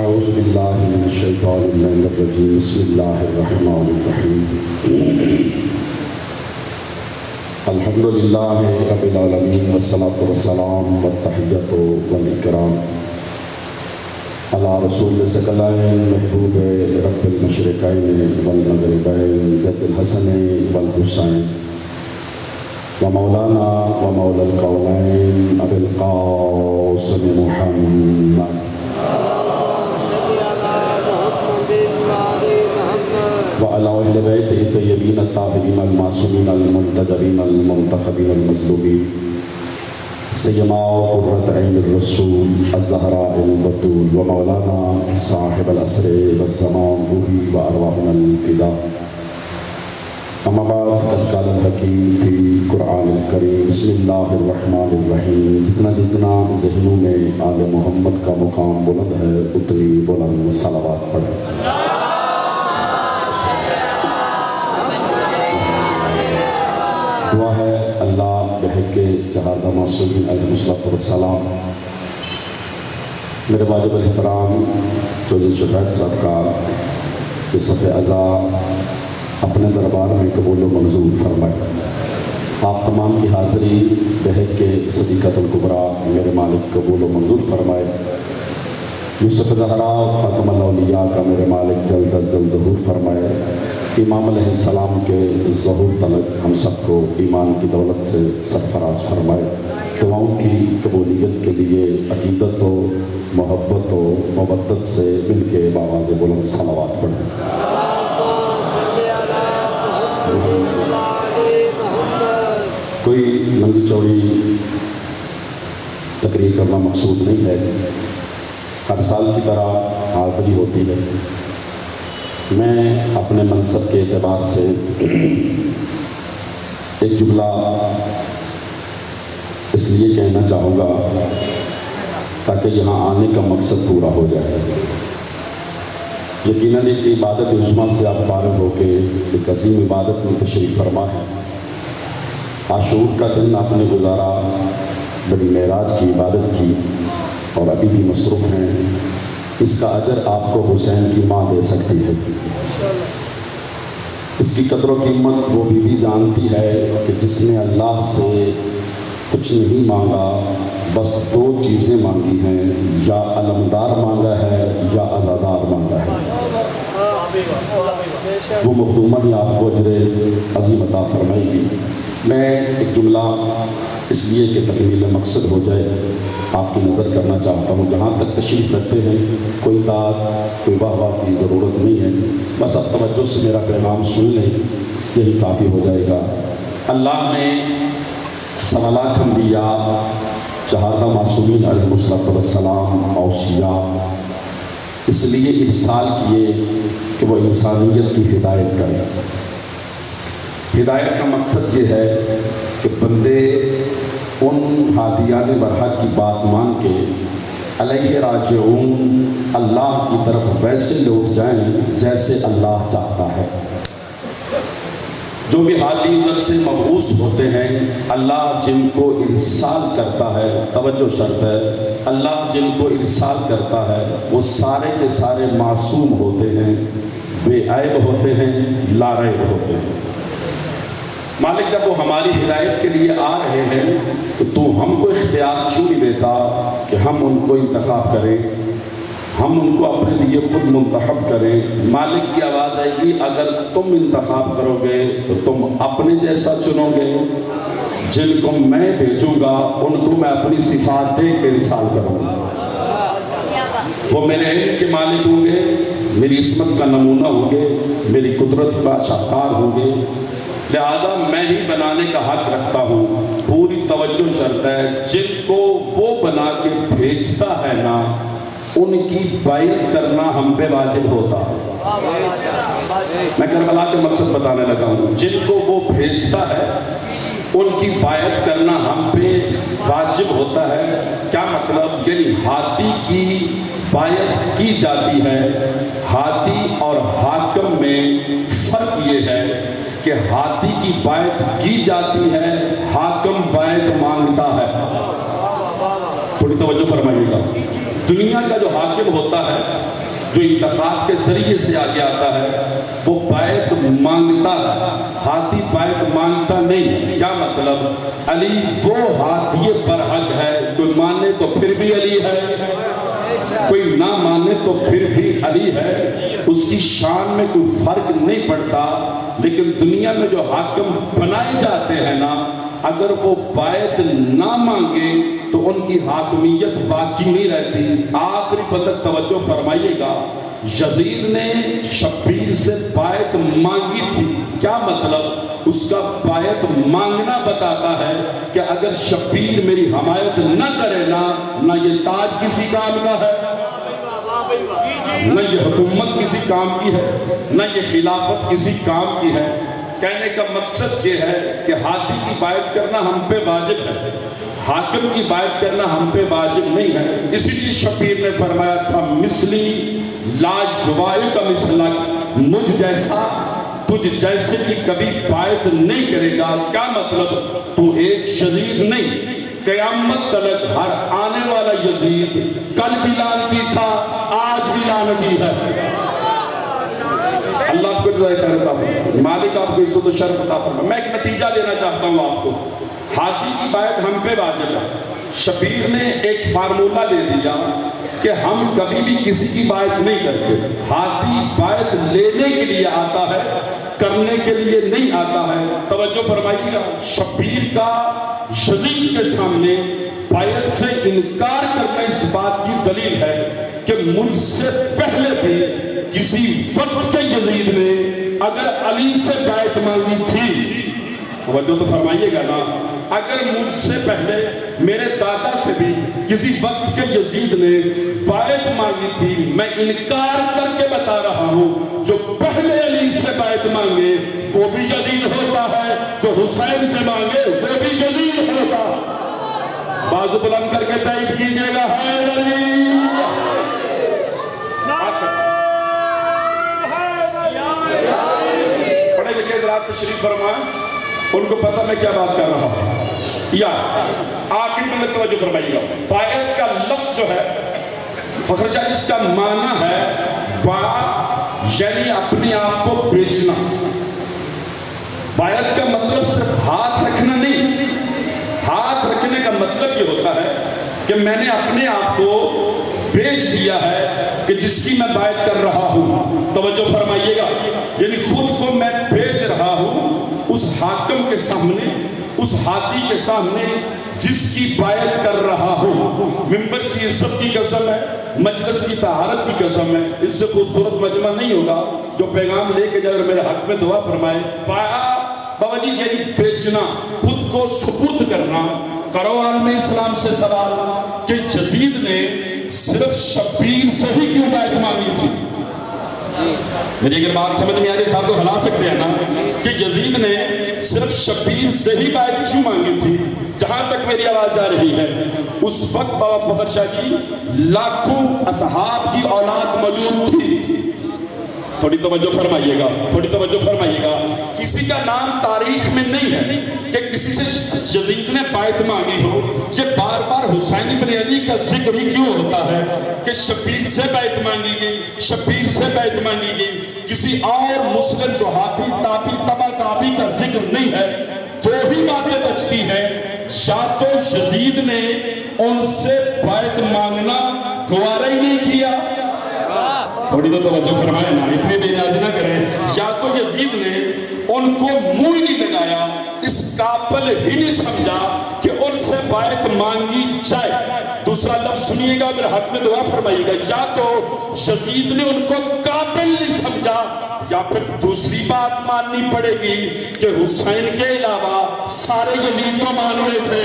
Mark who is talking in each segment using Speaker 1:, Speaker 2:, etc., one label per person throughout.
Speaker 1: اعوذ باللہ من الشیطان الرجیم بسم اللہ الرحمن الرحیم الحمدللہ رب العالمین والصلاة والسلام والتحیۃ والاکرام علی رسول ثقلین محبوب رب المشرقین والمغربین جد الحسن والحسین ومولانا ومولا الکونین ابی القاسم محمد وعلى أهل بيته الطيبين الطاهرين المعصومين المنتجبين المنتخبين المظلومين سيما قرة عين الرسول الزهراء البتول ومولانا صاحب العصر والزمان روحي وأرواحنا الفداء أما بعد قد قال الحكيم في القرآن الكريم بسم الله الرحمن الرحيم جتنا ذہنوں میں آل محمد کا مقام بلند ہے اتنی بلند صلوات پڑھیں۔ دعا ہے اللہ بحق چہاردہ معصومین علیہ السلام میرے واجب الاحترام چودھری شفیع صاحب کا اس صفحہ عزا اپنے دربار میں قبول و منظور فرمائے۔ آپ تمام کی حاضری بحق صدیقۃ الکبریٰ میرے مالک قبول و منظور فرمائے۔ یوسف زہرا خاتم الاولیاء کا میرے مالک جلد از جلد ظہور فرمائے۔ امام علیہ السلام کے ظہور تلک ہم سب کو ایمان کی دولت سے سرفراز فرمائے۔ دعاؤں کی قبولیت کے لیے عقیدت و محبت و مودت سے مل کے بآواز بلند صلوات پڑھیں۔ کوئی لمبی چوڑی تقریر کرنا مقصود نہیں ہے، ہر سال کی طرح حاضری ہوتی ہے۔ میں اپنے منصب کے اعتبار سے ایک جملہ اس لیے کہنا چاہوں گا تاکہ یہاں آنے کا مقصد پورا ہو جائے۔ یقیناً ایک عبادت عظمیٰ سے آپ فارغ ہو کے ایک عظیم عبادت میں تشریف فرما ہے۔ عاشور کا دن آپ نے گزارا، بڑی معراج کی عبادت کی اور ابھی بھی مصروف ہیں۔ اس کا اجر آپ کو حسین کی ماں دے سکتی ہے۔ اس کی قدر و قیمت وہ بھی جانتی ہے کہ جس نے اللہ سے کچھ نہیں مانگا، بس دو چیزیں مانگی ہیں، یا علمدار مانگا ہے یا عزادار مانگا ہے۔ وہ مخدومہ ہی آپ کو اجر عظیم عطا فرمائے گی۔ میں ایک جملہ اس لیے کہ تکمیل مقصد ہو جائے آپ کی نظر کرنا چاہتا ہوں۔ جہاں تک تشریف رکھتے ہیں کوئی داد کوئی واہ واہ کی ضرورت نہیں ہے، بس اب توجہ سے میرا پیغام سن لیں، یہی کافی ہو جائے گا۔ اللہ نے 1.25 لاکھ انبیاء، چہاردہ معصومین علیہ السلام، اوصیاء اس لیے ارسال کیے کہ وہ انسانیت کی ہدایت کریں۔ ہدایت کا مقصد یہ ہے کہ بندے ان ہادیان برحق کی بات مان کے علیہ راجعون، اللہ کی طرف ویسے لوٹ جائیں جیسے اللہ چاہتا ہے۔ جو بھی حالی ادھر سے مبعوث ہوتے ہیں، اللہ جن کو ارسال کرتا ہے، توجہ شرط ہے، اللہ جن کو ارسال کرتا ہے وہ سارے کے سارے معصوم ہوتے ہیں، بے عیب ہوتے ہیں، لا ریب ہوتے ہیں۔ مالک جب وہ ہماری ہدایت کے لیے آ رہے ہیں تو ہم کو اختیار کیوں نہیں دیتا کہ ہم ان کو انتخاب کریں، ہم ان کو اپنے لیے خود منتخب کریں۔ مالک کی آواز آئے گی، اگر تم انتخاب کرو گے تو تم اپنے جیسا چنو گے، جن کو میں بھیجوں گا ان کو میں اپنی صفات دے کے ارسال کروں گا۔ وہ میرے علم کے مالک ہوں گے، میری عصمت کا نمونہ ہوں گے، میری قدرت کا شاہکار ہوں گے، لہذا میں ہی بنانے کا حق رکھتا ہوں۔ پوری توجہ شرط ہے، جن کو وہ بنا کے بھیجتا ہے نا، ان کی بیعت کرنا ہم پہ واجب ہوتا ہے۔ میں کربلا کے مقصد بتانے لگا ہوں، جن کو وہ بھیجتا ہے ان کی بیعت کرنا ہم پہ واجب ہوتا ہے۔ کیا مطلب؟ یعنی ہادی کی بیعت کی جاتی ہے۔ ہادی اور حاکم میں فرق یہ ہے کہ ہادی کی بیعت کی جاتی ہے، حاکم بیعت مانگتا ہے۔ تھوڑی توجہ فرمائیے گا۔ دنیا کا جو حاکم ہوتا ہے، جو انتخاب کے ذریعے سے آگے آتا ہے، وہ بیعت مانگتا ہے، ہاتھی بیعت مانگتا نہیں۔ کیا مطلب؟ علی وہ ہاتھی برحق ہے، کوئی مانے تو پھر بھی علی ہے، کوئی نہ مانے تو پھر بھی علی ہے، اس کی شان میں کوئی فرق نہیں پڑتا۔ لیکن دنیا میں جو حاکم بنائے جاتے ہیں نا، اگر وہ بیعت نہ مانگے تو ان کی حاکمیت باقی نہیں رہتی۔ آخری بندہ توجہ فرمائیے گا، یزید نے شبیر سے بیعت مانگی تھی۔ کیا مطلب؟ اس کا بیعت مانگنا بتاتا ہے کہ اگر شبیر میری حمایت نہ کرے نہ یہ تاج کسی کام کا ہے، نہ یہ حکومت کسی کام کی ہے، نہ یہ خلافت کسی کام کی ہے۔ کہنے کا مقصد یہ ہے کہ ہاتھی کی بیعت کرنا ہم پہ واجب ہے، حاکم کی بیعت کرنا ہم پہ واجب نہیں ہے۔ اسی لیے شبیر نے فرمایا تھا، مثلی لا یبایع کا مثلک، مجھ جیسا تجھ جیسے کی کبھی بیعت نہیں کرے گا۔ کیا مطلب؟ تو ایک یزید نہیں، قیامت تلک ہر آنے والا یزید کل بھی لعنتی تھا، آج بھی لعنتی ہے۔ اللہ آپ کو جزائے خیر عطا فرمائے، مالک آپ کو عزت و شرف عطا فرمائے۔ میں ایک نتیجہ دینا چاہتا ہوں آپ کو، ہاتھی کی بیعت ہم پہ واجب ہے۔ شبیر نے ایک فارمولہ دے دیا کہ ہم کبھی بھی کسی کی بیعت نہیں کرتے۔ ہاتھی بیعت لینے کے لیے آتا ہے، کرنے کے لیے نہیں آتا ہے۔ توجہ فرمائیے گا، شبیر کا یزید کے سامنے بیعت سے انکار کرنا اس بات کی دلیل ہے کہ مجھ سے پہلے بھی کسی وقت کے یزید نے اگر علی سے بیعت مانگی تھی، توجہ تو فرمائیے گا نا، اگر مجھ سے پہلے میرے دادا سے بھی کسی وقت کے یزید نے بیعت مانگی تھی، میں انکار کر کے بتا رہا ہوں، جو پہلے علی سے بیعت مانگے وہ بھی یزید ہوتا ہے، جو حسین سے مانگے وہ بھی یزید ہوتا۔ بازو بلند کر کے تائید کیجئے گا، حیر علی۔ پڑھے لکھے حضرات تشریف فرمائیں، ان کو پتہ میں کیا بات کر رہا ہوں۔ یا آخری میں توجہ فرمائیے گا، بیعت کا لفظ جو ہے فخر شاہ جس کا معنی ہے یعنی اپنے آپ کو بیچنا۔ بیعت کا مطلب صرف ہاتھ رکھنا نہیں، ہاتھ رکھنے کا مطلب یہ ہوتا ہے کہ میں نے اپنے آپ کو بیچ دیا ہے کہ جس کی میں بیعت کر رہا ہوں۔ توجہ فرمائیے گا، یعنی خود کو میں بیچ رہا ہوں اس حاکم کے سامنے، اس ہاتھی کے سامنے جس کی بیعت کر رہا ہوں۔ منبر کی عزت کی قسم ہے، مجلس کی طہارت کی قسم ہے، اس سے خوبصورت مجمع نہیں ہوگا جو پیغام لے کے جائے اور میرے حق میں دعا فرمائے۔ بابا جی یعنی بیچنا، خود کو سپرد کرنا۔ کرو عالم اسلام سے سوال کہ یزید نے صرف شبیر سے ہی کیوں بیعت مانگی تھی؟ میری اگر بات سمجھ میں آئے صاحب تو ہلا سکتے ہیں نا کہ یزید نے صرف شبیر سے ہی بیعت کیوں مانگی تھی؟ جہاں تک میری آواز جا رہی ہے، اس وقت بابا فخر شاہ جی لاکھوں اصحاب کی اولاد موجود تھی۔ تھوڑی توجہ فرمائیے گا، تھوڑی توجہ فرمائیے گا، کسی کا نام تاریخ میں نہیں ہے کہ کسی سے یزید نے بیعت مانگی ہو۔ یہ بار بار حسین بن علی کا ذکر ہی کیوں ہوتا ہے کہ شبیر سے بیعت مانگی گئی، شبیر سے بیعت مانگی گئی، کسی اور مسلم صحابی تابعی تبع تابعی کا ذکر نہیں ہے۔ دو ہی باتیں بچتی ہیں، یا تو یزید نے ان سے بیعت مانگنا گوارا ہی نہیں کیا، تھوڑی تو توجہ فرمائے نا، اتنے بے نیازی نہ کریں، یا تو یزید نے ان کو منہ ہی نہیں لگایا، اس قابل ہی نہیں سمجھا کہ ان سے بیعت مانگی جائے۔ دوسرا لفظ سنیے گا، میرے حق میں دعا فرمائیے گا، یا تو یزید نے ان کو قابل نہیں سمجھا، یا پھر دوسری بات ماننی پڑے گی کہ حسین کے علاوہ سارے یزید کو مان رہے تھے۔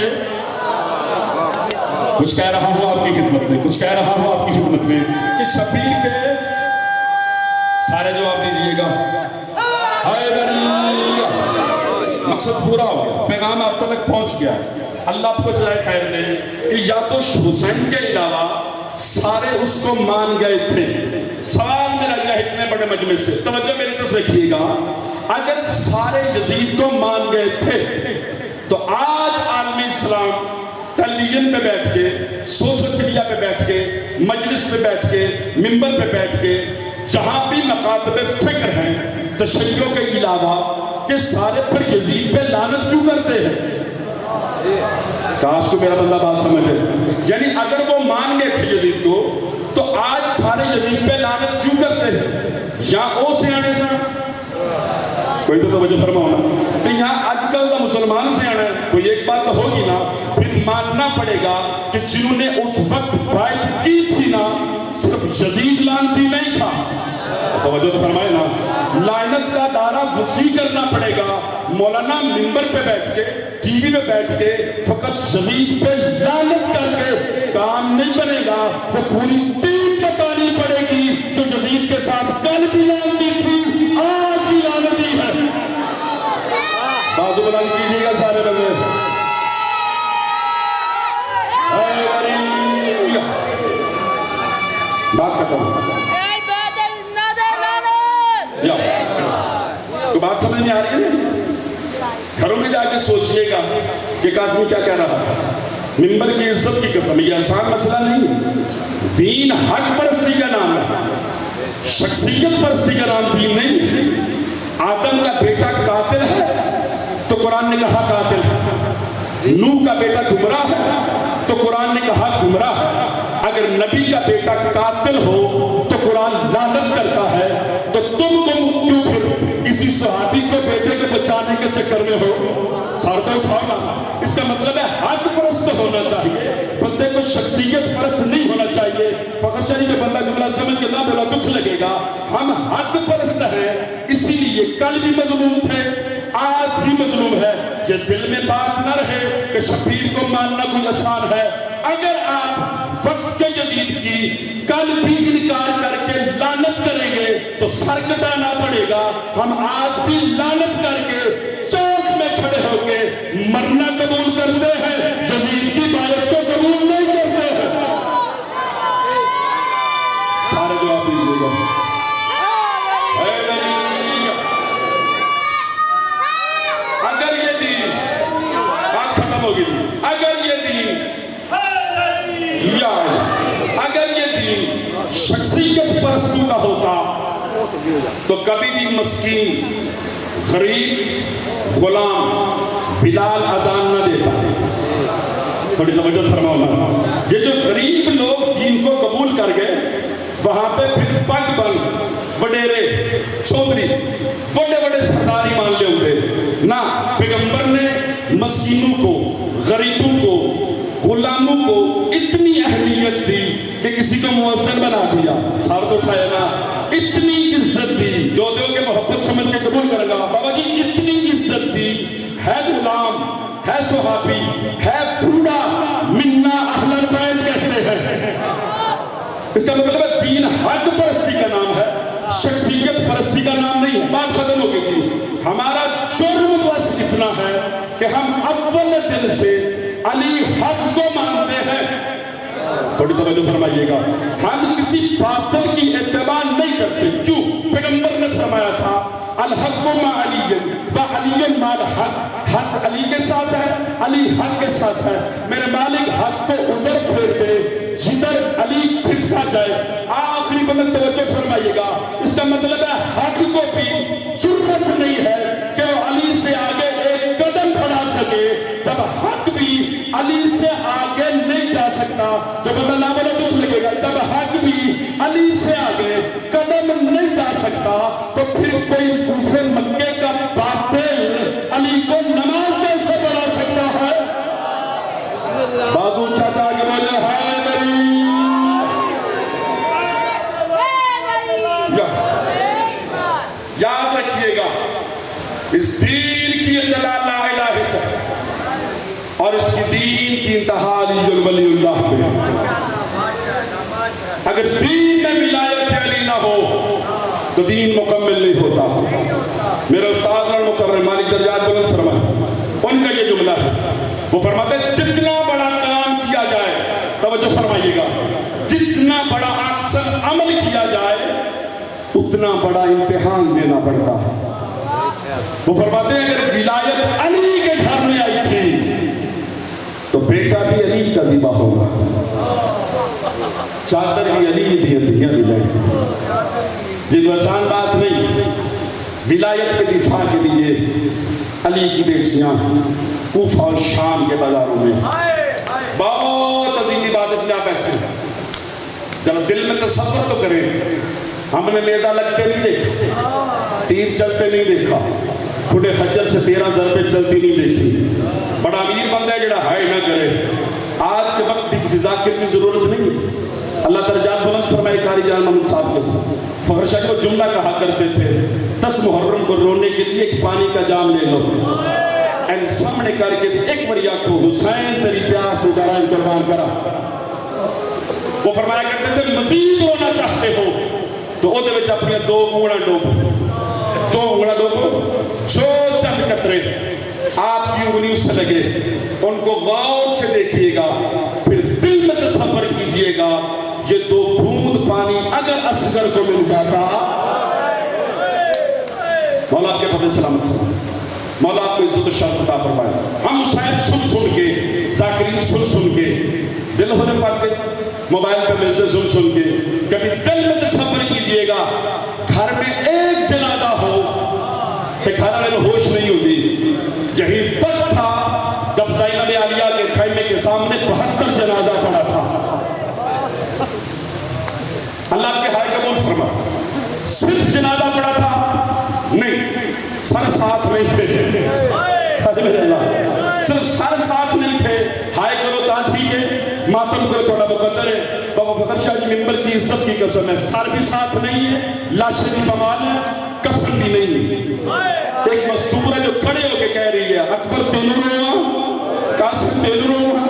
Speaker 1: کچھ کہہ رہا ہوں آپ کی خدمت میں، کچھ کہہ رہا ہوں آپ کی خدمت میں کہ شبیر کے سارے جواب دیجئے گا، حیدریہ، مقصد پورا ہو گیا، پیغام آپ تک پہنچ گیا۔ اللہ آپ کو جزائے خیر دے کہ یا تو حسین کے علاوہ سارے اس کو مان گئے تھے۔ سوال میرا یہ اتنے بڑے مجمع سے توجہ میری طرف رکھیے گا، اگر سارے یزید کو مان گئے تھے تو آج عالم اسلام ٹلی ٹیلی ویژن پہ بیٹھ کے، سوشل میڈیا پہ بیٹھ کے، مجلس پہ بیٹھ کے، ممبر پہ بیٹھ کے، جہاں بھی مکاتب فکر ہیں تشیع کے علاوہ، کہ سارے پر یزید پہ لعنت کیوں کرتے ہیں؟ کاش کو میرا بندہ بات سمجھے. یعنی اگر وہ مان گئے تھے یزید کو تو آج سارے یزید پہ لعنت کیوں کرتے ہیں؟ یا او سے آنے سے کوئی تو توجہ فرماؤ نا. تو یہاں آج کل کا مسلمان سے آنا ہے کوئی ایک بات تو ہوگی نا، پھر ماننا پڑے گا کہ جنہوں نے اس وقت بات کی تھی نا صرف یزید لعنتی نہیں تھا. توجہ تو فرمائے نا. لعنت کا دائرہ وسیع کرنا پڑے گا. مولانا ممبر پہ بیٹھ کے، ٹی وی پہ بیٹھ کے فقط یزید پہ لعنت کر کے کام نہیں بنے گا. وہ پوری ٹیم بتانی پڑے گی جو یزید کے ساتھ کل بھی لعنتی تھی آج بھی لعنتی ہے. بازو بلند کیجیے گا سارے لوگ. بات کرتا ہوں. تو بات سمجھ میں آ رہی ہے نا؟ گھروں میں جا کے سوچئے گا کہ قاسمی کیا کہہ رہا تھا. ممبر کی عزت کی قسم، یہ آسان مسئلہ نہیں. دین حق پرستی کا نام ہے، شخصیت پرستی کا نام دین نہیں. آدم کا بیٹا قاتل ہے تو قرآن نے کہا قاتل ہے. نوح کا بیٹا گمراہ ہے تو قرآن نے کہا گمراہ ہے. اگر نبی کا بیٹا قاتل ہو تو قرآن لعنت کرتا ہے. تو تم کیوں پھر کسی صحابی کو بیٹے کو بچانے کے چکر میں ہو؟ سر تو اٹھانا. اس کا مطلب ہے حق پرست ہونا چاہیے، بندے کو شخصیت پرست نہیں ہونا چاہیے. فقط چاہیے جو بندہ جملہ سمجھ کے نہ بولا دکھ لگے گا. ہم حق پرست ہیں، اسی لیے کل بھی مظلوم تھے، آج بھی مظلوم ہے. یہ دل میں بات نہ رہے کہ شبیر کو ماننا کوئی آسان ہے. اگر آپ وقت کے یزید کی کل بھی انکار کر کے لعنت کریں گے تو سر کٹانا پڑے گا. ہم آج بھی لعنت کر کے چوک میں کھڑے ہو کے مرنا قبول کرتے ہیں، یزید کی بات کو قبول نہیں کرتے ہیں. سارے جواب دیجیے گا. اگر یہ دین، بات ختم ہوگی، اگر یہ دین اگر یہ دین شخصیت پرستوں کا ہوتا تو کبھی بھی مسکین، غریب، غلام بلال اذان نہ دیتا. تھوڑی توجہ فرماؤ نا. یہ جو غریب لوگ دین کو قبول کر گئے وہاں پہ پھر پگ بند وڈیرے چودھری بڑے بڑے سرداری مان لے ہوتے نہ. پیغمبر نے مسکینوں کو، غریبوں کو، غلاموں کو اتنی اہمیت دی کہ کسی کو مؤذن بنا دیا. سار تو اٹھایا نا. اتنی عزت دی، جو دو کے محبت سمجھ کے قبول کرے گا. بابا جی اتنی عزت دی. ہے غلام، ہے صحابی، ہے بوڑھا، منا اہل البیت کہتے ہیں. اس کا مطلب ہے دین حق پرستی کا نام ہے، شخصیت پرستی کا نام نہیں. بات ختم ہو گئی. ہمارا جرم بس اتنا ہے کہ ہم اول دن سے علی حق کو مانتے ہیں. تھوڑی توجہ فرمائیے گا. ہم کسی باطل کی اتباع نہیں کرتے. کیوں؟ پیغمبر نے فرمایا تھا الحق مع علی و علی مع الحق. حق علی کے ساتھ ہے، علی حق کے ساتھ ہے. میرے مالک حق کو ادھر پھیر دے جدھر علی پھرتا جائے. آخری بلند توجہ فرمائیے گا. اس کا مطلب ہے حق کو بھی ضرورت نہیں ہے کہ وہ علی سے آگے ایک قدم بڑھا سکے، جب حق بھی علی سے آگے نہیں جا سکتا. جو بندہ نہ بولے دکھ لگے گا. جب حق بھی علی سے آگے قدم نہیں جا سکتا تو پھر کوئی دوسرے مکے کا باطل علی کو نماز کیسے پڑھا سکتا ہے؟ بادو چاچا کے بولے ہے یاد رکھیے گا. اس دین کی اطلاع لا الہ سے اور اس کی دین کی انتہا علی ولی اللہ پہ. اگر دین میں ولایت علی نہ ہو تو دین مکمل نہیں ہوتا. میرے استاد اور مقرر مالک درجات بلند فرمائے، ان کا یہ جملہ ہے. وہ فرماتے ہیں جتنا بڑا کام کیا جائے، توجہ فرمائیے گا، جتنا بڑا احسن عمل کیا جائے اتنا بڑا امتحان دینا پڑتا ہے. وہ فرماتے ہیں اگر ولایت علی کے گھر میں آئی تھی تو بیٹا بیٹا بھی علی کا ذبح ہوگا، چادر بھی علی دی ہتھیلیاں دی لائیں، جن کو آسان بات نہیں۔ ولایت کے دفاع کے لیے علی کی بیٹیاں کوفہ اور شام کے بازاروں میں بہت عظیم عبادت میں بیٹھے، ذرا دل میں تصور تو کریں، ہم نے نیزہ لگتے نہیں دیکھا، تیر چلتے نہیں دیکھا، کھڑے خجر سے 13 ضربیں چلتی نہیں دیکھی، بڑا امیر بندہ ہے جڑا ہائے نہ کرے۔ آج کے وقت بھی کسی ذاکر کی ضرورت نہیں۔ اللہ درجات بلند فرمائے قاری جان محمد صاحب کے فخر شاہ کو جملہ کہا کرتے تھے، 10 محرم کو رونے کے لیے ایک پانی کا جام لے لو، این سامنے کر کے ایک مریا کو حسین تیری پیاس تو ڈرائن قربان کرا۔ وہ فرمایا کرتے تھے مزید رونا چاہتے ہو تو او دے وچ اپنی 2 انگلیاں ڈوبو، 2 انگلیاں ڈوبو، جو چند قطرے آپ کی انگلیوں سے لگے ان کو غور سے دیکھیے گا، پھر دل میں تصور کیجئے گا یہ 2 بوند پانی اگر اصغر کو مل جاتا، مولا آپ کے فضل سلامت فرمائے، مولا آپ کو عزت و شرف عطا فرمائے۔ ہم حسین سن کے، ذاکرین سن کے، دل ہو جب پاتے موبائل پر مل سے سن کے، کبھی دل میں تصور کیجئے گا گھر میں ایک جنازہ ہو کہ گھر میں ہوش نہیں ہوتی۔ یہی وقت تھا جب زینب عالیہ کے خیمے کے سامنے 72 جنازہ پڑا تھا۔ اللہ کے ہائے قبول فرما، صرف جنازہ پڑا تھا نہیں، سر ساتھ نہیں تھے، صرف سر ساتھ نہیں تھے، ہائے کرو تا ٹھیک ہے، ماتم کرو تھوڑا مقدر ہے، بابا فخر شاہ جی ممبر کی عزت کی قسم ہے، سر بھی ساتھ نہیں ہے، لاشیں بھی بمال ہے، کفن بھی نہیں ہے۔ ایک مستور ہے جو کھڑے ہو کے کہہ رہی ہے اکبر تینوں رواں، قاسم تینوں رواں،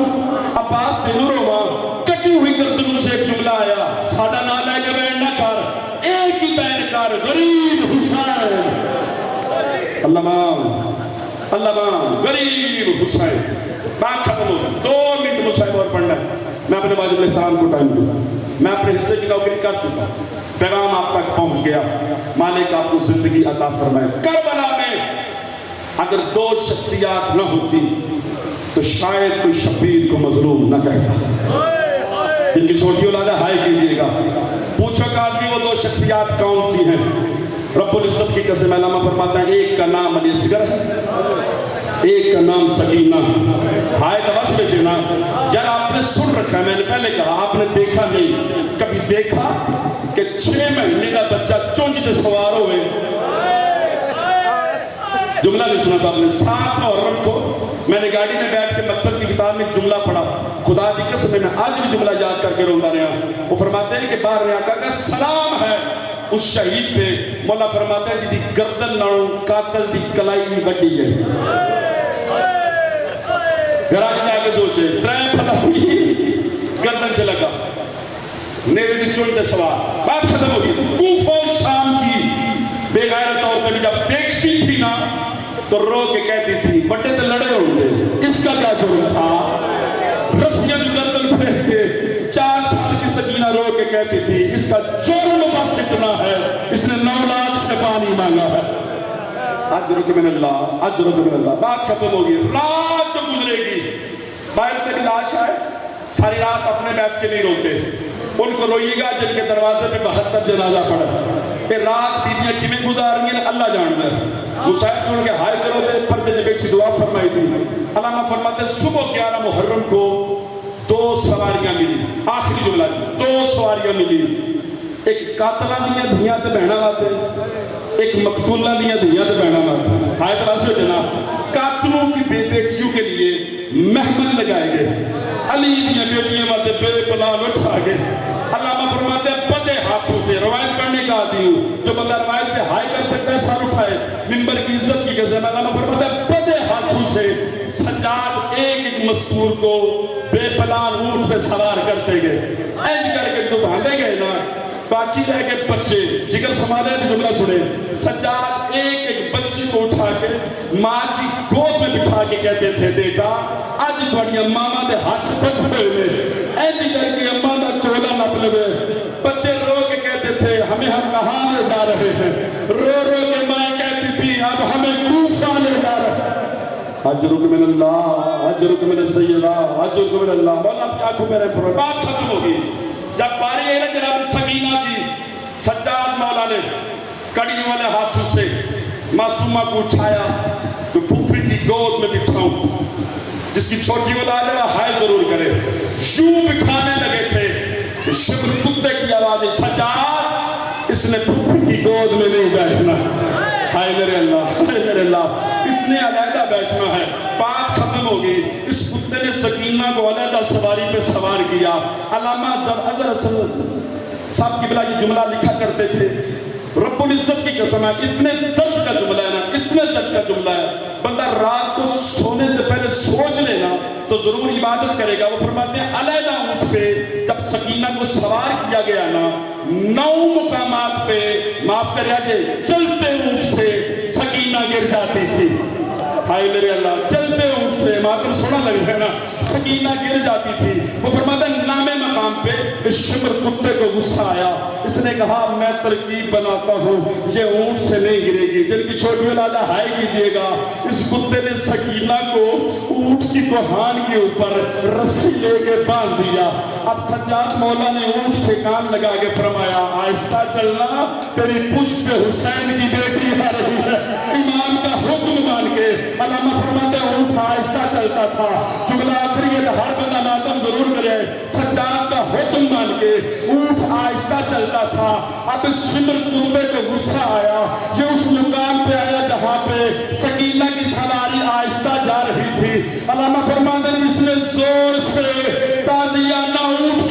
Speaker 1: عباس تینوں رواں، کٹی ہوئی گردنوں سے ایک جملہ آیا، ساڑھا نال ہے کہ بین نہ کر، ایک ہی بین کر، غریب حسین، اللہ مان غریب حسین۔ بات ختم ہو، 2 منٹ مصاحب اور پڑھنا ہے، میں اپنے واجب احترام کو ٹائم دوں، میں اپنے حصے کی نوکری کر چکا، پیغام آپ تک پہنچ گیا، مالک آپ کو زندگی عطا فرمائے۔ کربلا میں اگر 2 شخصیات نہ ہوتی تو شاید کوئی شبیر کو مظلوم نہ کہتا۔ جن کی چھوٹی اولاد ہے ہائے کیجئے گا، پوچھو کہ آدمی وہ 2 شخصیات کون سی ہیں؟ رب العزت کی قسم علامہ فرماتا ہے ایک کا نام علی اصغر ہے، ایک کا نام سکینہ، ہائے توس میں جنا۔ یار آپ نے سن رکھا ہے، میں نے پہلے کہا آپ نے دیکھا نہیں، کبھی دیکھا کہ 6 مہینے کا بچہ چونج پہ سوار ہوئے؟ جملہ نہیں سنا صاحب نے، 7 محرم کو میں نے گاڑی میں بیٹھ کے مکتب کی کتاب میں جملہ پڑھا، خدا کی قسم میں آج بھی جملہ یاد کر کے روتا رہا۔ وہ فرماتے ہیں کہ بار آقا کا سلام ہے اس شہید پہ، مولا فرماتا ہے جی دی گردن ناؤں قاتل دی کلائی بڑی ہے۔ گھر آگے آگے سوچے 3 پھلائی گردن سے لگا، نیرے دی چونٹے سوار، بات ختم ہوگی۔ کوفہ و شام کی بے غیرت عورتیں جب دیکھتی تھی نا تو رو کے کہتی تھی بڑے تو لڑے ہوں گے، اس کا کیا جرم تھا؟ رسیاں گردن پھینک کے 4 سال کی سکینہ رو کے کہتی تھی اس کا جرم بس اتنا ہے اس نے 9 لاکھ سے پانی مانگا ہے۔ اجرک من اللہ، اجرک من اللہ۔ بات ختم ہوگی، رات جو گزرے گی، باہر سے بھی لاش آئے، ساری رات اپنے بیٹھ کے نہیں روتے، ان کو روئیے گا جن کے دروازے پہ 72 جنازہ پڑا۔ کہ رات بیویاں کیویں گزاریں گے اللہ جانتا ہے۔ مصاحب سن کے ہائے کرو دے پردے جب ایک سی دعا فرمائی تھی، علامہ فرماتے ہیں صبح 11 محرم کو 2 سواریاں ملی، آخری جملہ 2 سواریاں ملی، ایک قاتلہ دیا دھیاں تے بہنا لاتے، ایک مقتولہ دیا دھیاں تے بہنا لاتے۔ ہائے تراسے جناب، قاتلوں کی بیٹیوں کے لیے محمل لگائے گئے، علی دیا بیٹیاں واتے بے پلان اٹھا گئے۔ علامہ فرماتے ہیں بدے ہاتھوں سے، روایت پڑھنے کا آدھی ہوں، جو بندہ روایت پہ ہائے کر سکتا ہے سر اٹھائے، ممبر کی عزت کی قسم۔ علامہ فرماتے ہیں بدے ہاتھوں سے سجاد ایک ایک مستور کو بے پلان اونٹ پہ سوار کرتے گئے، اینج کر کے تو بھاندے گئے نا، باقی رہ گئے بچے۔ جگر سمالے نے جملہ سنے، سجاد ایک ایک بچی کو اٹھا کے ماں کی گود میں بٹھا کے کہتے تھے بیٹا آج تھوڑی ماما دے ہاتھ پکڑے ہوئے، اینج کر کے اماں دا چولا نپ لے۔ بچے رو کے کہتے تھے ہمیں ہم کہاں لے جا رہے ہیں، رو رو کے ماں کہتی تھی اب ہمیں کوفہ لے جا رہے ہیں۔ اجرک من اللہ اجرک من سیدہ اجرک من اللہ. مولا آپ کی آنکھوں میں رہے پھر بات ختم ہوگی. جب باری ہے جناب سکینہ کی, سجاد مولا نے کڑی والے ہاتھوں سے معصومہ کو اٹھایا تو پھوپھی کی گود میں بٹھاؤں, جس کی چھوٹی اولاد ہے ہائے ضرور کرے. یوں بٹھانے لگے تھے, شبر کتے کی آواز ہے, سجاد اس نے پھوپھی کی گود میں نہیں بیٹھنا. ہائے میرے اللہ, ہائے میرے اللہ, اس نے علیحدہ بیٹھنا ہے. بات ختم ہوگی. اس کتے نے سکینہ کو علیحدہ سواری پہ سوار کیا. علامہ اظہر صاحب کی بلا یہ جملہ لکھا کرتے تھے, رب العزت کی قسم ہے, اتنے درد کا جملہ ہے نا, اتنے درد کا جملہ ہے, بندہ رات کو سونے سے پہلے سوچ لینا تو ضرور عبادت کرے گا. وہ فرماتے ہیں علیحدہ اونٹ پہ جب سکینہ کو سوار کیا گیا نا, 9 مقامات پہ معاف کرے آگے چلتے اونٹ سے سکینہ گر جاتی تھی. ہائے میرے اللہ, چلتے اونٹ سے ماتم سونا لگ رہا ہے نا, سکینہ گر جاتی تھی. وہ فرماتا ہے نامے مقام پہ اس شمر کتے کو غصہ آیا. اس نے کہا میں ترکیب بناتا ہوں, یہ اونٹ سے نہیں گرے گی. جن کی چھوٹی اولادہ ہائے کیجئے گا. اس کتے نے سکینہ کو اونٹ کی کوہان کے اوپر رسی لے کے باندھ دیا. اب سجاد مولا نے اونٹ سے کان لگا کے فرمایا آہستہ چلنا, تیری پشت پہ حسین کی بیٹی آ رہی ہے. امام کا حکم مان کے علامہ فرماتے ہیں اونٹ آہستہ چلتا تھا. جملہ آخری ہے ہر بندہ ماتم ضرور کرے. سجاد کا حکم مان کے اونٹ آہستہ چلتا تھا. اب اس شمر کتے کو غصہ آیا. یہ اس مقام پہ آیا جہاں پہ سکینہ کی سواری آہستہ جا رہی تھی. علامہ فرماتے ہیں اس نے زور سے تازیانہ اونٹ